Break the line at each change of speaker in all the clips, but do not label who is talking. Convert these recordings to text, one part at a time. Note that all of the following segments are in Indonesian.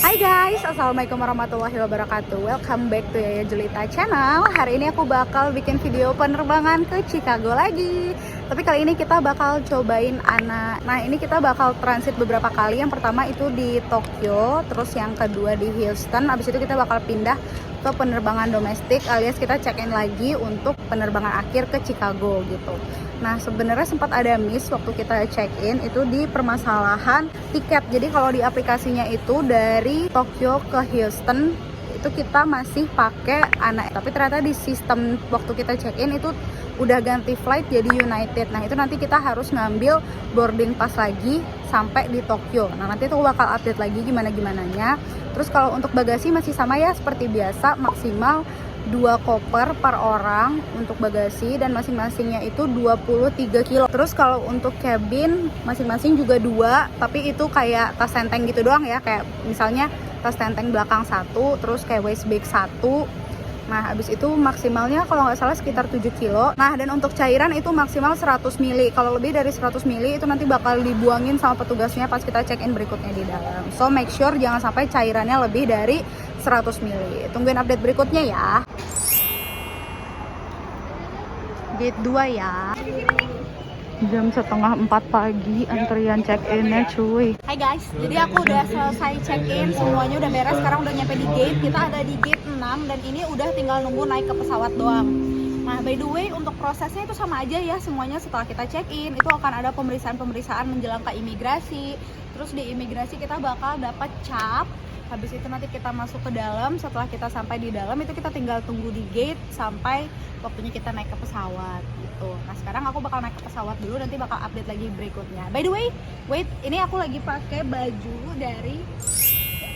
Hai guys, assalamualaikum warahmatullahi wabarakatuh. Welcome back to Yaya Julita channel. Hari ini aku bakal bikin video penerbangan ke Chicago lagi. Tapi kali ini kita bakal cobain ANA. Nah, ini kita bakal transit beberapa kali. Yang pertama itu di Tokyo, terus yang kedua di Houston. Abis itu kita bakal pindah ke penerbangan domestik, alias kita check-in lagi untuk penerbangan akhir ke Chicago gitu. Nah, sebenarnya sempat ada miss waktu kita check-in itu di permasalahan tiket. Jadi kalau di aplikasinya itu dari Tokyo ke Houston itu kita masih pakai ANA, tapi ternyata di sistem waktu kita check-in itu udah ganti flight jadi United. Nah, itu nanti kita harus ngambil boarding pass lagi sampai di Tokyo. Nah, nanti itu bakal update lagi gimana-gimananya. Terus kalau untuk bagasi masih sama ya seperti biasa, maksimal 2 koper per orang untuk bagasi dan masing-masingnya itu 23 kilo. Terus kalau untuk cabin masing-masing juga 2, tapi itu kayak tas tenteng gitu doang ya, kayak misalnya tas tenteng belakang 1, terus kayak waist bag 1. Nah, habis itu maksimalnya kalau nggak salah sekitar 7 kilo. Nah, dan untuk cairan itu maksimal 100 ml. Kalau lebih dari 100 ml itu nanti bakal dibuangin sama petugasnya pas kita check-in berikutnya di dalam. So, make sure jangan sampai cairannya lebih dari 100 ml. Tungguin update berikutnya ya. Gate 2 ya. Jam setengah 4 pagi antrian check-innya cuy. Hai guys, jadi aku udah selesai check-in, semuanya udah beres, sekarang udah nyampe di gate. Kita ada di gate 6 dan ini udah tinggal nunggu naik ke pesawat doang. Nah, by the way, untuk prosesnya itu sama aja ya semuanya. Setelah kita check-in itu akan ada pemeriksaan menjelang ke imigrasi. Terus di imigrasi kita bakal dapat cap. Habis itu nanti kita masuk ke dalam. Setelah kita sampai di dalam itu kita tinggal tunggu di gate sampai waktunya kita naik ke pesawat gitu. Nah, sekarang aku bakal naik ke pesawat dulu, nanti bakal update lagi berikutnya. By the way, wait, ini aku lagi pakai baju dari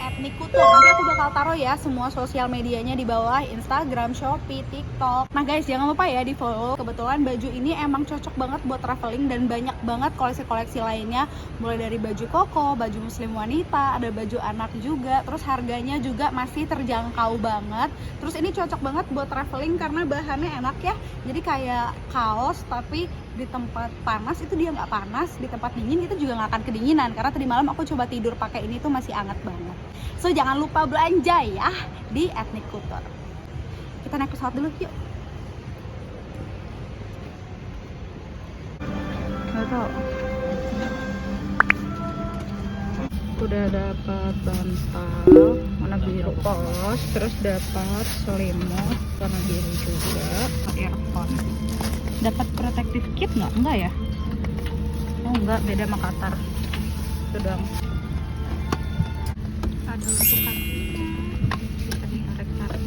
Ethnic Couture. Nanti aku bakal taruh ya semua sosial medianya di bawah, Instagram, Shopee, TikTok. Nah guys, jangan lupa ya di follow. Kebetulan baju ini emang cocok banget buat traveling dan banyak banget koleksi-koleksi lainnya. Mulai dari baju koko, baju muslim wanita, ada baju anak juga. Terus harganya juga masih terjangkau banget. Terus ini cocok banget buat traveling karena bahannya enak ya. Jadi kayak kaos tapi di tempat panas itu dia nggak panas, di tempat dingin itu juga nggak akan kedinginan. Karena tadi malam aku coba tidur pakai ini tuh masih hangat banget. So jangan lupa belanja ya di Ethnic Couture. Kita naik pesawat dulu yuk. Udah dapat bantal warna biru polos, terus dapat selimut warna biru juga, earphone. Dapat protective kit nggak? Enggak ya? Oh enggak, beda sama Qatar. Itu dong. Ada untuk kakinya. Bisa ditarik-tarik.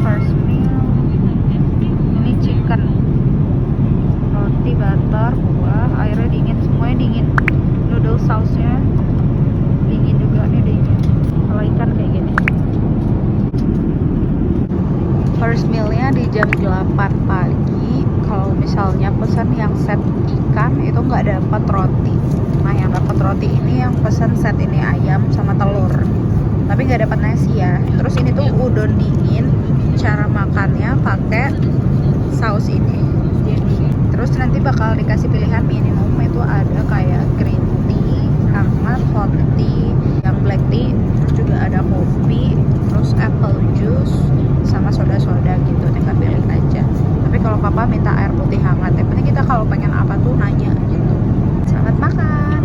First meal. Ini chicken. Roti, butter, buah, airnya dingin, semuanya dingin. Noodle sausnya dingin juga, nih dingin. Kalau ikan kayak gini. First mealnya di jam 8 pagi. Kalau misalnya pesan yang set ikan itu nggak dapat roti. Nah, yang dapat roti ini yang pesan set ini ayam sama telur. Tapi nggak dapat nasi ya. Terus ini tuh udon dingin. Cara makannya pakai saus ini. Terus nanti bakal dikasih pilihan minum, itu ada kayak green tea, hangat, hot tea, yang black tea, terus juga ada kopi, terus apple juice, sama soda-soda gitu, tinggal pilih aja. Tapi kalau papa minta air putih hangat, yang penting kita kalau pengen apa tuh nanya gitu. Selamat makan.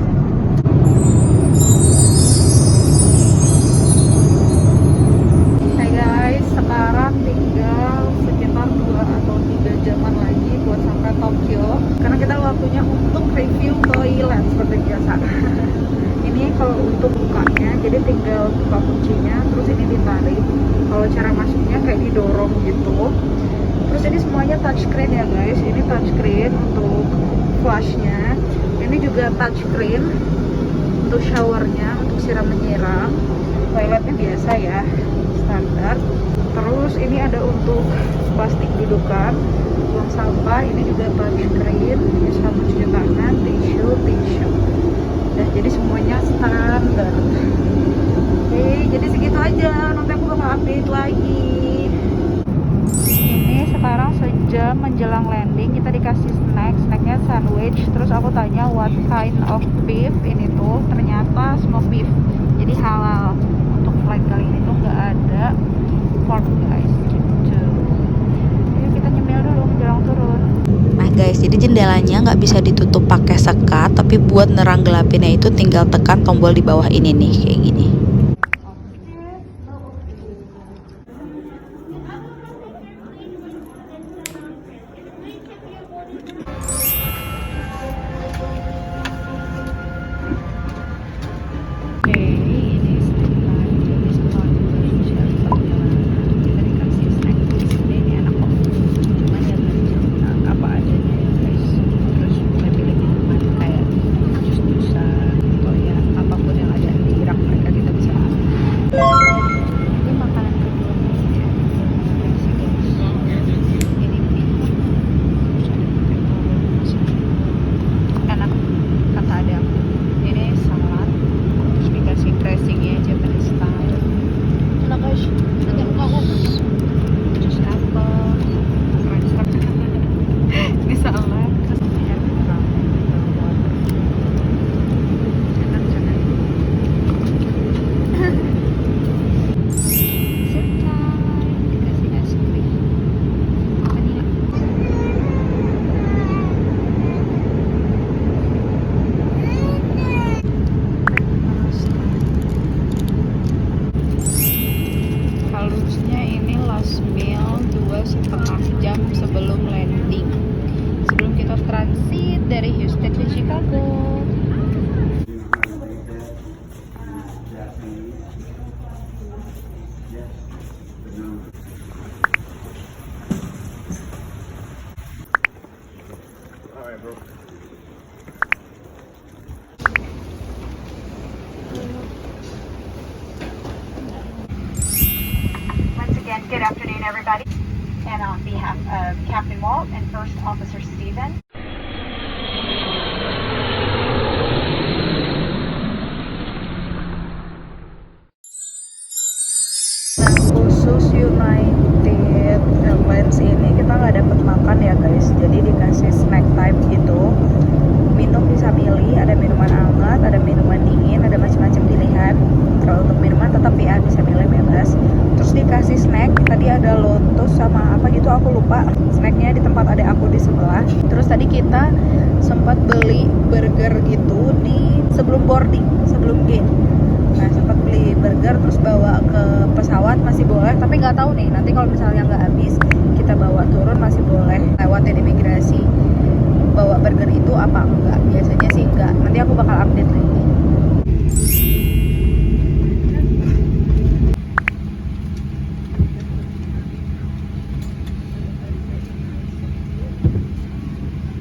Hai guys, sekarang tinggal sekitar 2 atau 3 jaman lagi buat sampai Tokyo. Karena kita waktunya untuk review toilet seperti biasa. Ini kalau untuk bukanya, jadi tinggal buka kuncinya, terus ini ditarik. Kalau cara masuknya kayak didorong gitu. Terus ini semuanya touchscreen ya guys. Ini touchscreen untuk flushnya. Ini juga touchscreen untuk showernya, untuk siram menyiram. Toiletnya biasa ya, standar. Terus ini ada untuk plastik dudukan, buang sampah. Ini juga touchscreen. Ini sabun cuci tangan, tisu. Nah, jadi semuanya standar. Oke, jadi segitu aja. Nanti aku bakal update lagi. Ini sekarang sejam menjelang landing, kita dikasih snack sandwich. Terus aku tanya what kind of beef, ini tuh ternyata smoked beef, jadi halal. Untuk flight kali ini tuh nggak ada pork guys gitu. Yuk kita nyemil dulu menjelang turun.
Nah guys, jadi jendelanya nggak bisa ditutup pakai sekat, tapi buat nerang gelapinnya itu tinggal tekan tombol di bawah ini nih, kayak gini.
Dari Houston ke Chicago. Once again, good afternoon everybody. And on behalf of Captain Walt and First Officer Steven, khusus United Airlines ini kita nggak dapat makan ya guys, jadi dikasih snack type gitu. Minum bisa milih, ada minuman hangat, ada minuman dingin, ada macam-macam pilihan. Kalau untuk minuman tetap ya bisa milih bebas. Terus dikasih snack, tadi ada lotus sama apa gitu aku lupa. Snacknya di tempat ada aku di sebelah. Terus tadi kita sempat beli burger gitu di sebelum boarding, sebelum gate. Nah sempat beli burger terus bawa ke pesawat masih boleh, tapi nggak tahu nih nanti kalau misalnya nggak habis kita bawa turun masih boleh lewatin imigrasi bawa burger itu apa enggak. Biasanya sih enggak, nanti aku bakal update lagi.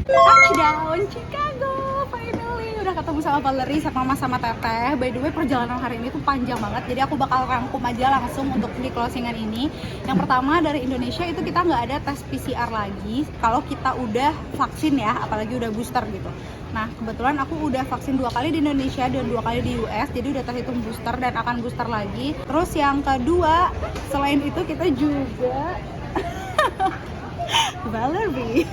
Touchdown Chicago, finally udah ketemu sama Valerie, sama Mama, sama Teteh. By the way perjalanan hari ini tuh panjang banget, jadi aku bakal rangkum aja langsung untuk di closingan ini. Yang pertama dari Indonesia itu kita nggak ada tes PCR lagi kalau kita udah vaksin ya, apalagi udah booster gitu. Nah kebetulan aku udah vaksin 2 kali di Indonesia dan 2 kali di US, jadi udah terhitung booster dan akan booster lagi. Terus yang kedua, selain itu kita juga Valerie.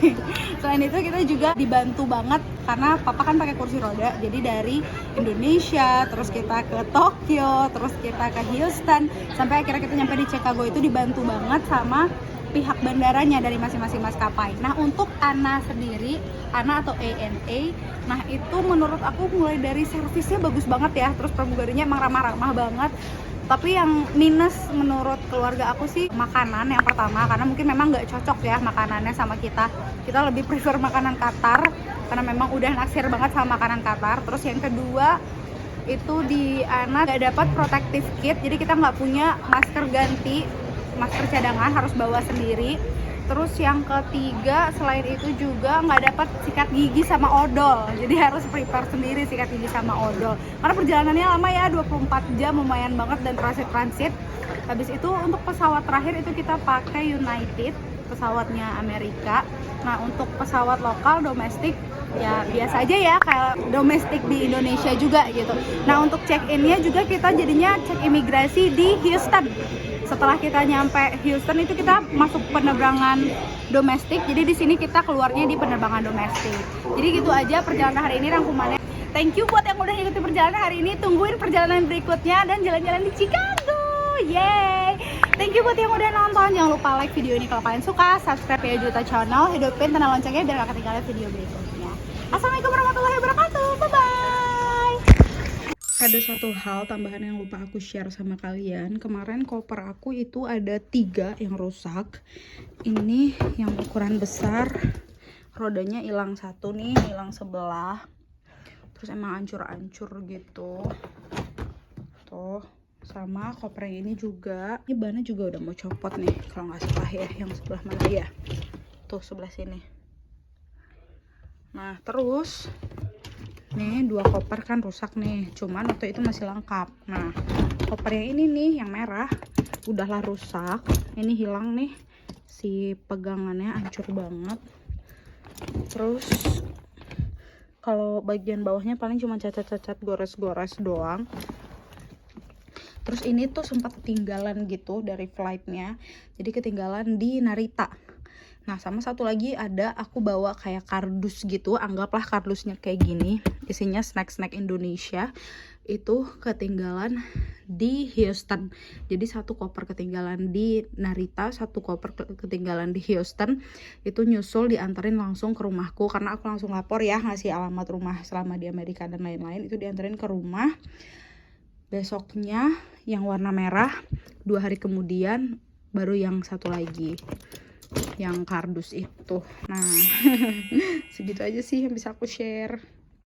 Selain itu kita juga dibantu banget karena papa kan pakai kursi roda. Jadi dari Indonesia, terus kita ke Tokyo, terus kita ke Houston, sampai akhirnya kita nyampe di Chicago itu dibantu banget sama pihak bandaranya dari masing-masing maskapai. Nah untuk Ana sendiri, Ana atau ANA, nah itu menurut aku mulai dari servisnya bagus banget ya. Terus pramugarinya emang ramah-ramah banget. Tapi yang minus menurut keluarga aku sih makanan yang pertama, karena mungkin memang nggak cocok ya makanannya sama kita. Kita lebih prefer makanan Qatar karena memang udah naksir banget sama makanan Qatar. Terus yang kedua itu di Ana nggak dapat protective kit, jadi kita nggak punya masker ganti, masker cadangan harus bawa sendiri. Terus yang ketiga selain itu juga nggak dapat sikat gigi sama odol, jadi harus prepare sendiri sikat gigi sama odol karena perjalanannya lama ya, 24 jam, lumayan banget, dan transit. Habis itu untuk pesawat terakhir itu kita pakai United, pesawatnya Amerika. Nah untuk pesawat lokal domestik ya biasa aja ya, kayak domestik di Indonesia juga gitu. Nah untuk check innya juga kita jadinya cek imigrasi di Houston setelah kita nyampe Houston itu kita masuk penerbangan domestik. Jadi di sini kita keluarnya di penerbangan domestik. Jadi gitu aja perjalanan hari ini rangkumannya. Thank you buat yang udah ngikutin perjalanan hari ini. Tungguin perjalanan berikutnya dan jalan-jalan di Chicago. Yeay! Thank you buat yang udah nonton. Jangan lupa like video ini kalau kalian suka. Subscribe ya Julita Channel. Hidupin tanda loncengnya biar gak ketinggalan video berikutnya. Assalamualaikum warahmatullahi wabarakatuh. Bye-bye! Ada satu hal tambahan yang lupa aku share sama kalian. Kemarin koper aku itu ada 3 yang rusak. Ini yang ukuran besar. Rodanya hilang satu nih, hilang sebelah. Terus emang ancur-ancur gitu. Tuh, sama koper yang ini juga. Ini bannya juga udah mau copot nih. Kalau nggak salah ya, yang sebelah mana ya? Tuh, sebelah sini. Nah, terus nih 2 koper kan rusak nih, cuman waktu itu masih lengkap. Nah, koper yang ini nih yang merah udahlah rusak, ini hilang nih si pegangannya, hancur banget. Terus kalau bagian bawahnya paling cuma cacat-cacat, gores-gores doang. Terus ini tuh sempat ketinggalan gitu dari flightnya, jadi ketinggalan di Narita. Nah, sama satu lagi ada aku bawa kayak kardus gitu, anggaplah kardusnya kayak gini, isinya snack-snack Indonesia. Itu ketinggalan di Houston. Jadi satu koper ketinggalan di Narita, satu koper ketinggalan di Houston. Itu nyusul dianterin langsung ke rumahku karena aku langsung lapor ya, ngasih alamat rumah selama di Amerika dan lain-lain. Itu dianterin ke rumah. Besoknya yang warna merah, 2 hari kemudian baru yang satu lagi, yang kardus itu. Nah, segitu aja sih yang bisa aku share.